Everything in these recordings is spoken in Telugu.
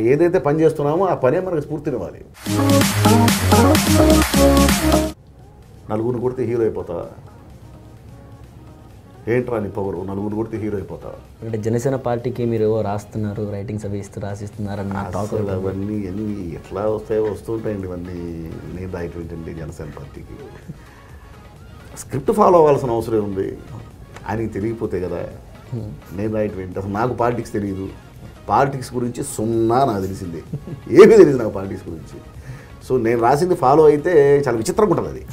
ఏదైతే పని చేస్తున్నామో ఆ పనే మనకు స్ఫూర్తినివ్వాలి. నలుగురిని కొడితే హీరో అయిపోతావా? ఏంట్రా నీ పవరు? నలుగురిని కొడితే హీరో అయిపోతావా? అంటే జనసేన పార్టీకి మీరు రాస్తున్నారు, రైటింగ్స్ అవి రాసిస్తున్నారు అన్న టాక్. అవన్నీ ఎట్లా వస్తాయో వస్తుంటాయండి ఇవన్నీ. నేను రాయటండి జనసేన పార్టీకి స్క్రిప్ట్ ఫాలో అవ్వాల్సిన అవసరం ఉంది. ఆయనకి తెలియకపోతే కదా నేను రాయటం ఏంటి? అసలు నాకు పాలిటిక్స్ తెలియదు. పాలిటిక్స్ గురించి సున్నా నాకు తెలిసింది, ఏమీ తెలియదు నాకు పాలిటిక్స్ గురించి. సో నేను రాసింది ఫాలో అయితే చాలా విచిత్రంగా ఉంటుంది అది.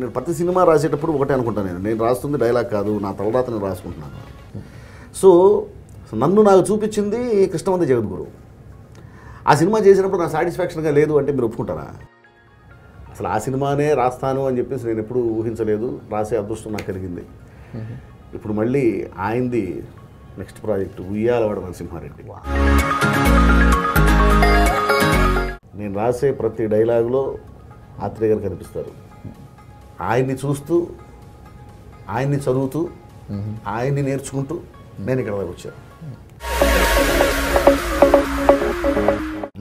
నేను ప్రతి సినిమా రాసేటప్పుడు ఒకటే అనుకుంటాను, నేను రాస్తుంది డైలాగ్ కాదు, నా తలరాత నేను రాసుకుంటున్నాను. సో నన్ను నాకు చూపించింది కృష్ణవంతి జగద్గురు. ఆ సినిమా చేసినప్పుడు నాకు సాటిస్ఫాక్షన్గా లేదు అంటే మీరు ఒప్పుకుంటారా? అసలు ఆ సినిమానే రాస్తాను అని చెప్పేసి నేను ఎప్పుడూ ఊహించలేదు. రాసే అదృష్టం నాకు కలిగింది. ఇప్పుడు మళ్ళీ ఆయనది నెక్స్ట్ ప్రాజెక్ట్ ఉయ్యాలవాడ నరసింహారెడ్డి. నేను రాసే ప్రతి డైలాగులో ఆత్రేయ గారు కనిపిస్తారు. ఆయన్ని చూస్తూ, ఆయన్ని చదువుతూ, ఆయన్ని నేర్చుకుంటూ నేను ఇక్కడ దాకా వచ్చాను.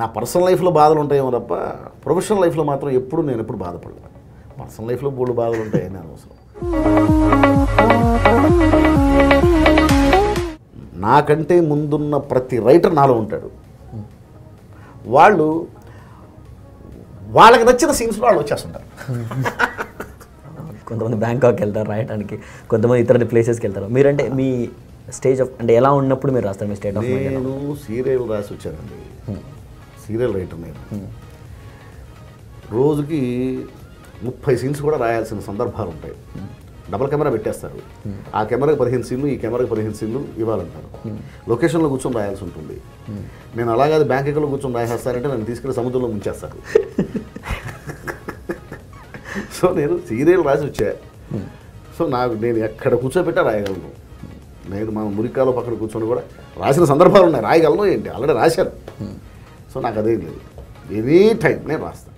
నా పర్సనల్ లైఫ్లో బాధలు ఉంటాయేమో తప్ప ప్రొఫెషనల్ లైఫ్లో మాత్రం నేను ఎప్పుడు బాధపడలేదు. పర్సనల్ లైఫ్లో బోల్డ్ బాధలు ఉంటాయని అనవసరం. నాకంటే ముందున్న ప్రతి రైటర్ నాలో ఉంటాడు. వాళ్ళకి నచ్చిన సీన్స్లో వాళ్ళు వచ్చేస్తుంటారు. కొంతమంది బ్యాంకాక్ వెళ్తారు రాయడానికి, కొంతమంది ఇతర ప్లేసెస్కి వెళ్తారు. మీరంటే మీ స్టేజ్ ఆఫ్ అంటే ఎలా ఉన్నప్పుడు మీరు రాస్తారు మీ స్టేట్ ఆఫ్ మైండ్? నేను సీరియల్ రాసి వచ్చానండి, సీరియల్ రైటర్ నేను. రోజుకి 30 సీన్స్ కూడా రాయాల్సిన సందర్భాలు ఉంటాయి. డబల్ కెమెరా పెట్టేస్తారు. ఆ కెమెరాకి 15 సీన్లు, ఈ కెమెరాకి 15 సీన్లు ఇవ్వాలంటారు. లొకేషన్లో కూర్చొని రాయాల్సి ఉంటుంది. నేను అలాగే బ్యాంకాక్లో కూర్చొని రాసేస్తానంటే నన్ను తీసుకెళ్ళి సముద్రంలో ముంచేస్తారు. సో నేను సీరియల్ రాసి వచ్చా. సో నేను ఎక్కడ కూర్చోబెట్టా రాయగలను. నేను మా మురికాలో పక్కన కూర్చొని కూడా రాసిన సందర్భాలు ఉన్నాయి. రాయగలను ఏంటి, ఆల్రెడీ రాశాను. సో నాకు అదేం లేదు, ఎనీ టైం నేను రాస్తాను.